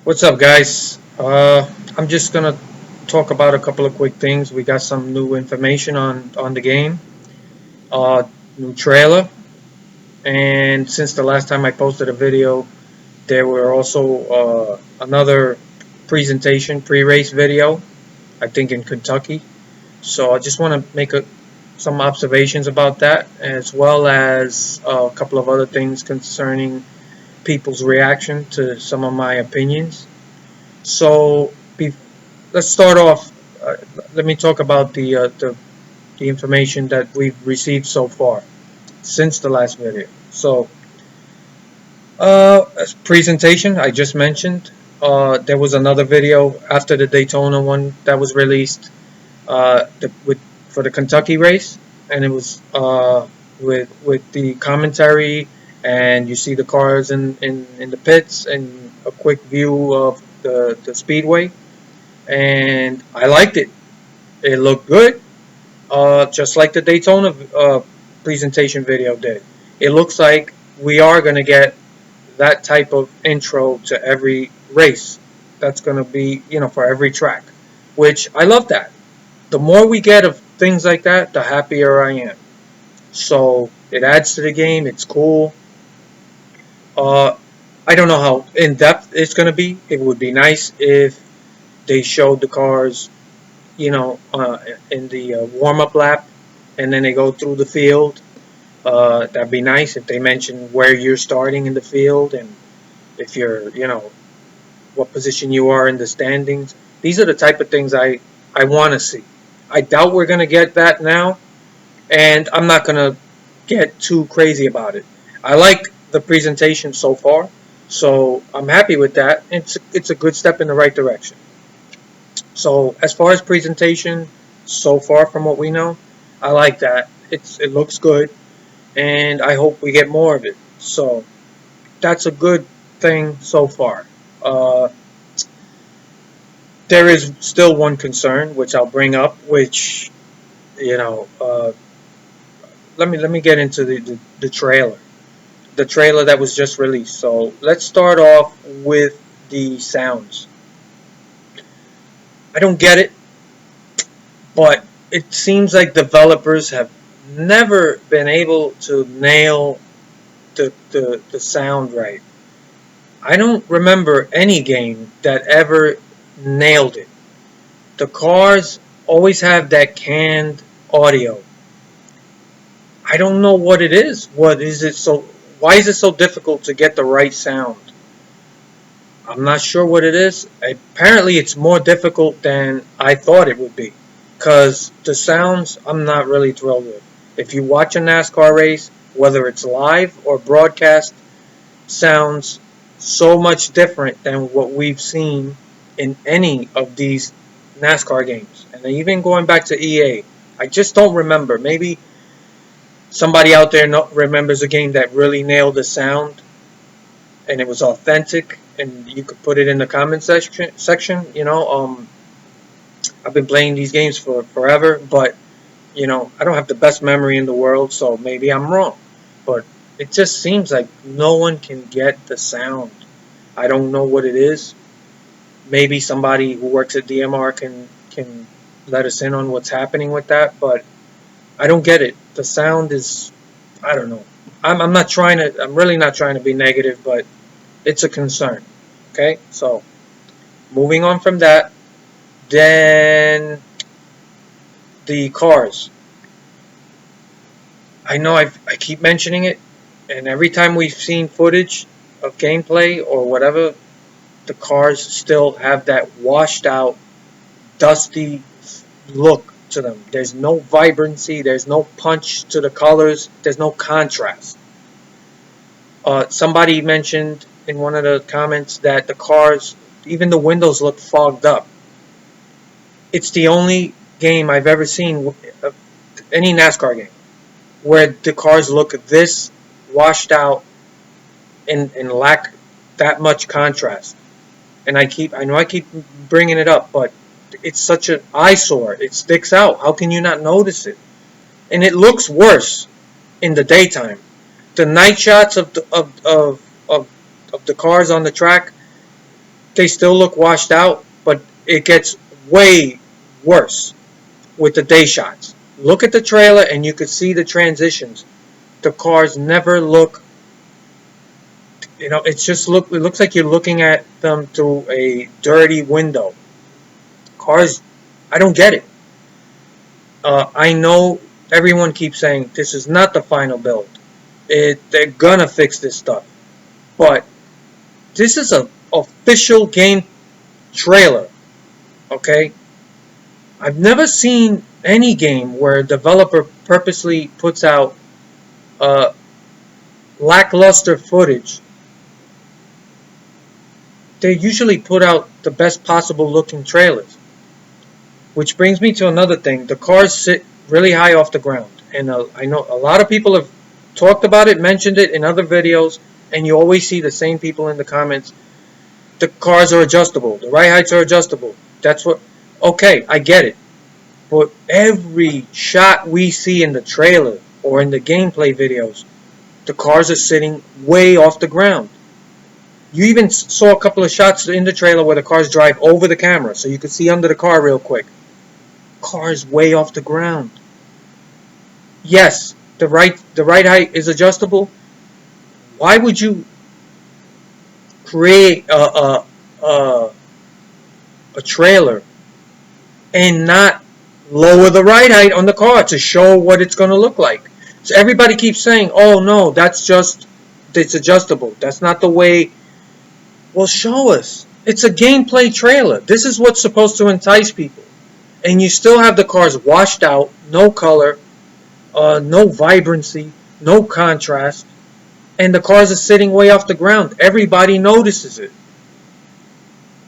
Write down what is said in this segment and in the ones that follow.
What's up, guys? I'm just gonna talk about a couple of quick things. We got some new information on the game, uh, new trailer, and since the last time I posted a video, there were also another presentation pre-race video. I think in Kentucky. So I just want to make some observations about that, as well as a couple of other things concerning people's reaction to some of my opinions. So let's start off. Let me talk about the information that we've received so far since the last video. So, presentation I just mentioned. There was another video after the Daytona one that was released for the Kentucky race, and it was with the commentary, and you see the cars in the pits and a quick view of the speedway, and I liked it. It looked good, just like the Daytona presentation video did. It looks like we are going to get that type of intro to every race. That's going to be, for every track, which I love that. The more we get of things like that, the happier I am. So it adds to the game. It's cool. Uh, I don't know how in depth it's going to be. It would be nice if they showed the cars in the warm up lap, and then they go through the field. That'd be nice if they mention where you're starting in the field and if you're, what position you are in the standings. These are the type of things I want to see. I doubt we're going to get that now, and I'm not going to get too crazy about it. I like the presentation so far, so I'm happy with that. It's a good step in the right direction. So as far as presentation, so far from what we know, I like that. It looks good, and I hope we get more of it. So that's a good thing so far. Uh, there is still one concern which I'll bring up, which you know. Let me get into the trailer. The trailer that was just released. So let's start off with the sounds. I don't get it, but it seems like developers have never been able to nail the sound right. I don't remember any game that ever nailed it. The cars always have that canned audio. I don't know what it is. What is it so why is it so difficult to get the right sound? I'm not sure what it is. Apparently it's more difficult than I thought it would be. Cause the sounds I'm not really thrilled with. If you watch a NASCAR race, whether it's live or broadcast, sounds so much different than what we've seen in any of these NASCAR games. And even going back to EA, I just don't remember. Maybe somebody out there remembers a game that really nailed the sound and it was authentic, and you could put it in the comment section. I've been playing these games for forever, but I don't have the best memory in the world, so maybe I'm wrong. But it just seems like no one can get the sound. I don't know what it is. Maybe somebody who works at DMR can let us in on what's happening with that, but I don't get it. The sound is, I don't know. I'm not trying to. I'm really not trying to be negative, but it's a concern. Okay, so moving on from that, then the cars. I know I keep mentioning it, and every time we've seen footage of gameplay or whatever, the cars still have that washed out, dusty look to them. There's no vibrancy, there's no punch to the colors, there's no contrast. Somebody mentioned in one of the comments that the cars, even the windows look fogged up. It's the only game I've ever seen, any NASCAR game, where the cars look this washed out and lack that much contrast. And I know I keep bringing it up, but it's such an eyesore. It sticks out. How can you not notice it? And it looks worse in the daytime. The night shots of the cars on the track, they still look washed out, but it gets way worse with the day shots. Look at the trailer and you could see the transitions. The cars never look, it looks like you're looking at them through a dirty window. Cars, I don't get it. I know everyone keeps saying this is not the final build. They're gonna fix this stuff, but this is a official game trailer. Okay, I've never seen any game where a developer purposely puts out uh, lackluster footage. They usually put out the best possible looking trailers. Which brings me to another thing. The cars sit really high off the ground. And I know a lot of people have talked about it, mentioned it in other videos, and you always see the same people in the comments. The cars are adjustable. The ride heights are adjustable. That's what... Okay, I get it. But every shot we see in the trailer or in the gameplay videos, the cars are sitting way off the ground. You even saw a couple of shots in the trailer where the cars drive over the camera, so you could see under the car real quick. Cars way off the ground. Yes, the ride height is adjustable. Why would you create a trailer and not lower the ride height on the car to show what it's going to look like? So everybody keeps saying, "Oh no, it's adjustable. That's not the way." Well, show us. It's a gameplay trailer. This is what's supposed to entice people. And you still have the cars washed out, no color, no vibrancy, no contrast, and the cars are sitting way off the ground. Everybody notices it.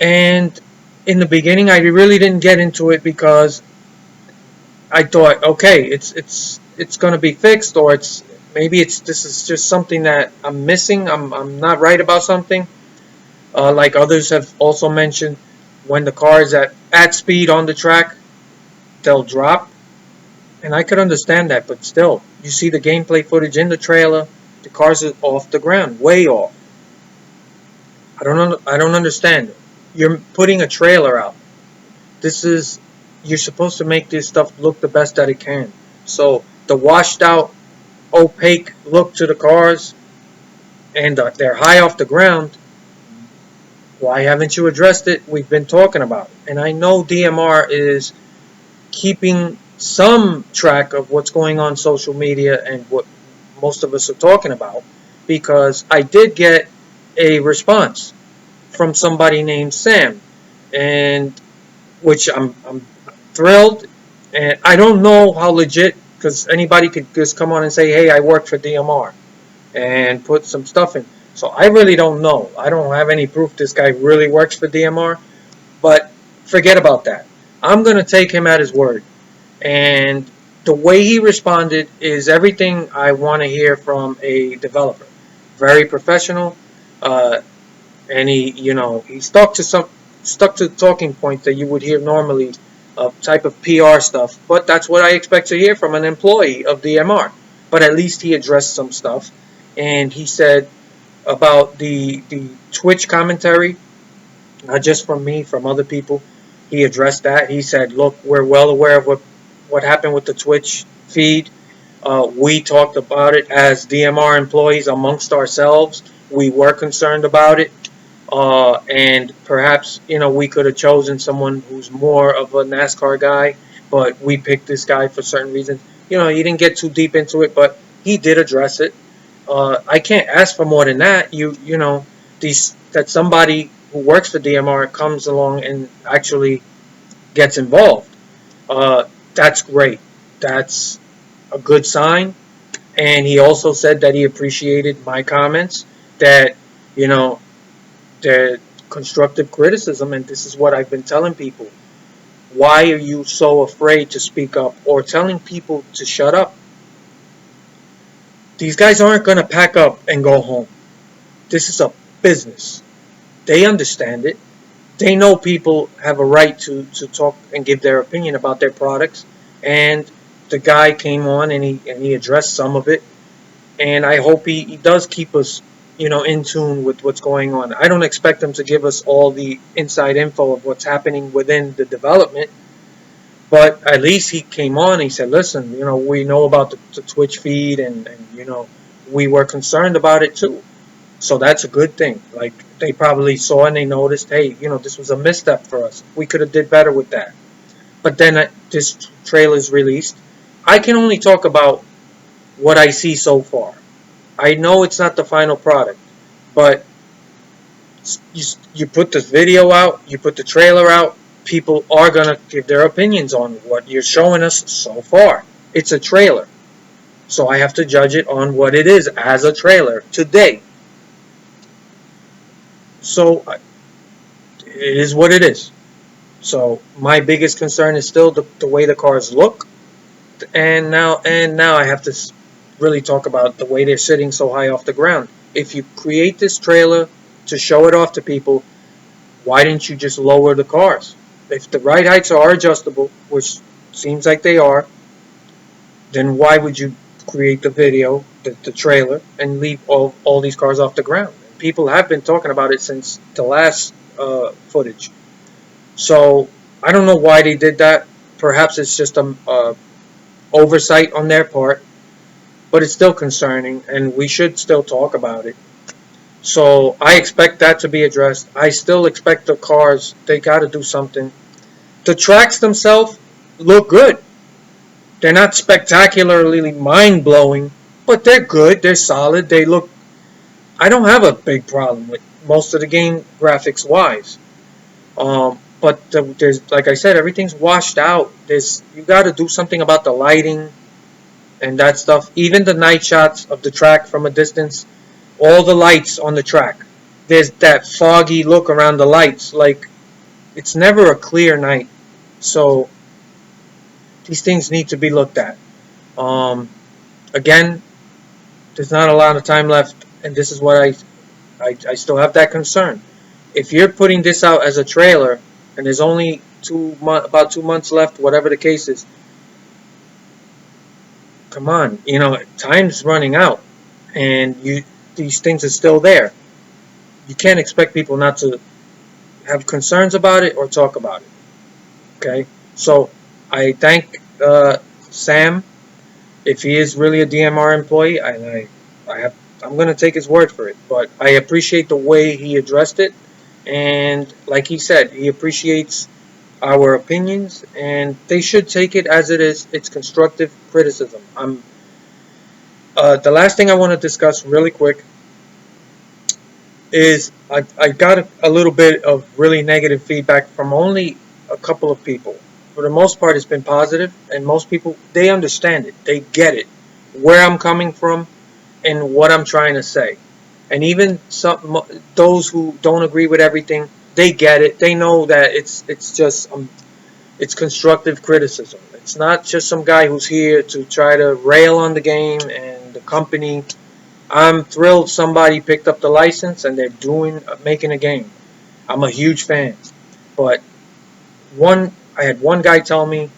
And in the beginning, I really didn't get into it because I thought, okay, it's going to be fixed, or this is just something that I'm missing. I'm not right about something. Like others have also mentioned, when the car is at speed on the track, they'll drop. And I could understand that, but still, you see the gameplay footage in the trailer, the cars are off the ground, way off. I don't understand. You're putting a trailer out. You're supposed to make this stuff look the best that it can. So the washed out, opaque look to the cars, and they're high off the ground. Why haven't you addressed it? We've been talking about it. And I know DMR is keeping some track of what's going on social media and what most of us are talking about, because I did get a response from somebody named Sam, and which I'm thrilled. And I don't know how legit, because anybody could just come on and say, "Hey, I work for DMR," and put some stuff in. So I really don't know. I don't have any proof this guy really works for DMR, but forget about that. I'm going to take him at his word. And the way he responded is everything I want to hear from a developer. Very professional, and he stuck to talking points that you would hear normally, type of PR stuff. But that's what I expect to hear from an employee of DMR. But at least he addressed some stuff, and he said about the Twitch commentary, not just from me, from other people. He addressed that. He said, "Look, we're well aware of what happened with the Twitch feed. We talked about it as DMR employees amongst ourselves. We were concerned about it, and perhaps we could have chosen someone who's more of a NASCAR guy, but we picked this guy for certain reasons." He didn't get too deep into it, but he did address it. I can't ask for more than that. That somebody who works for DMR comes along and actually gets involved. That's great. That's a good sign. And he also said that he appreciated my comments, that the constructive criticism, and this is what I've been telling people. Why are you so afraid to speak up or telling people to shut up? These guys aren't going to pack up and go home. This is a business. They understand it. They know people have a right to talk and give their opinion about their products. And the guy came on and he addressed some of it. And I hope he does keep us in tune with what's going on. I don't expect them to give us all the inside info of what's happening within the development, but at least he came on and he said, listen, we know about the Twitch feed, and we were concerned about it too. So that's a good thing. Like, they probably saw and they noticed, hey, this was a misstep for us. We could have did better with that. But then this trailer's released. I can only talk about what I see so far. I know it's not the final product, but you put this video out, you put the trailer out, people are going to give their opinions on what you're showing us so far. It's a trailer. So I have to judge it on what it is as a trailer today. So it is what it is. So my biggest concern is still the way the cars look, and now I have to really talk about the way they're sitting so high off the ground. If you create this trailer to show it off to people, why didn't you just lower the cars? If the ride heights are adjustable, which seems like they are, then why would you create the video, the trailer, and leave all these cars off the ground? People have been talking about it since the last footage. So I don't know why they did that. Perhaps it's just a oversight on their part, but it's still concerning, and we should still talk about it. So I expect that to be addressed. I still expect the cars, they got to do something. The tracks themselves look good. They're not spectacularly mind-blowing, but they're good. They're solid. They look. I don't have a big problem with most of the game graphics-wise. But there's, like I said, everything's washed out. You got to do something about the lighting and that stuff. Even the night shots of the track from a distance, all the lights on the track, there's that foggy look around the lights. Like, it's never a clear night. So these things need to be looked at. Again, there's not a lot of time left, and this is what I still have that concern. If you're putting this out as a trailer, and there's only about 2 months left, whatever the case is, come on, time's running out, and these things are still there. You can't expect people not to have concerns about it or talk about it. Okay, so I thank Sam, if he is really a DMR employee, and I'm going to take his word for it. But I appreciate the way he addressed it, and like he said, he appreciates our opinions, and they should take it as it is. It's constructive criticism. The last thing I want to discuss really quick is I got a little bit of really negative feedback from only a couple of people. For the most part, it's been positive, and most people, they understand it. They get it, where I'm coming from and what I'm trying to say. And even those who don't agree with everything, they get it. They know that it's just it's constructive criticism. It's not just some guy who's here to try to rail on the game and the company. I'm thrilled somebody picked up the license and they're making a game. I'm a huge fan. But I had one guy tell me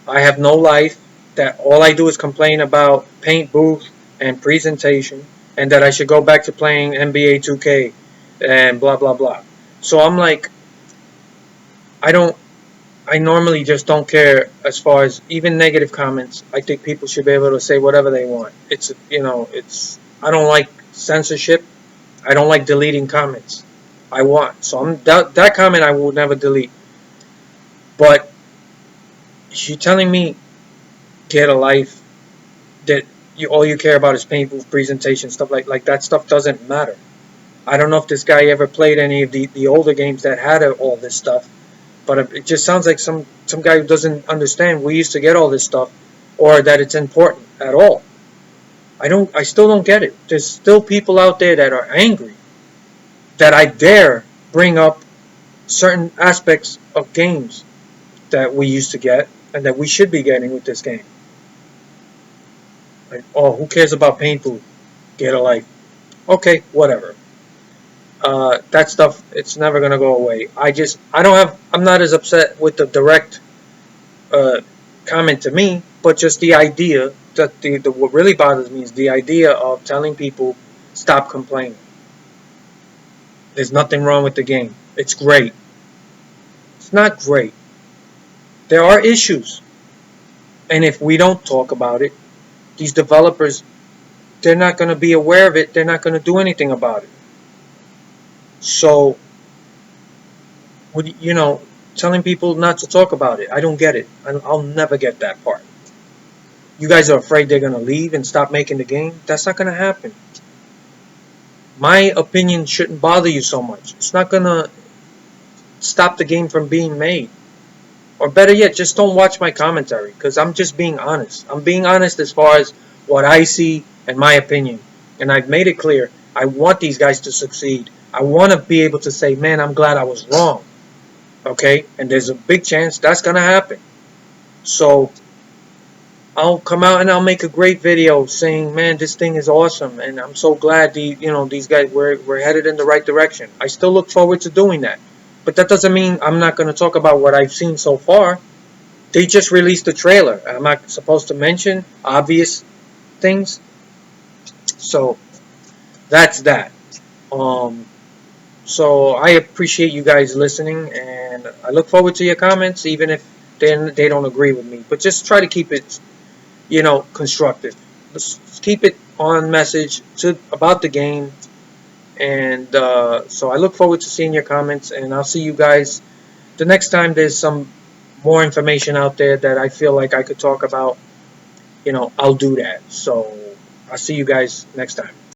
I have no life, that all I do is complain about paint booth and presentation, and that I should go back to playing NBA 2K and blah blah blah. So I'm like, I normally just don't care as far as even negative comments. I think people should be able to say whatever they want. I don't like censorship. I don't like deleting comments. So that comment I will never delete. But you're telling me get a life, that all you care about is paint booth presentation, stuff like that stuff doesn't matter. I don't know if this guy ever played any of the older games that had all this stuff, but it just sounds like some guy who doesn't understand we used to get all this stuff, or that it's important at all. I still don't get it. There's still people out there that are angry that I dare bring up certain aspects of games that we used to get and that we should be getting with this game. Like, oh, who cares about paint booth? Get a life. Okay, whatever. That stuff, it's never gonna go away. I'm not as upset with the direct comment to me, but just the idea that what really bothers me is the idea of telling people stop complaining. There's nothing wrong with the game. It's great. It's not great. There are issues. And if we don't talk about it, these developers, they're not going to be aware of it. They're not going to do anything about it. So, telling people not to talk about it, I don't get it. I'll never get that part. You guys are afraid they're going to leave and stop making the game? That's not going to happen. My opinion shouldn't bother you so much. It's not going to stop the game from being made. Or better yet, just don't watch my commentary, because I'm just being honest. I'm being honest as far as what I see and my opinion. And I've made it clear. I want these guys to succeed. I want to be able to say, man, I'm glad I was wrong. Okay? And there's a big chance that's going to happen. So I'll come out and I'll make a great video saying, man, this thing is awesome. And I'm so glad these guys, we're headed in the right direction. I still look forward to doing that. But that doesn't mean I'm not going to talk about what I've seen so far. They just released the trailer. I'm not supposed to mention obvious things. So that's that. So I appreciate you guys listening, and I look forward to your comments, even if they don't agree with me. But just try to keep it, constructive. Let's keep it on message about the game. And so I look forward to seeing your comments, and I'll see you guys the next time there's some more information out there that I feel like I could talk about. I'll do that. So I'll see you guys next time.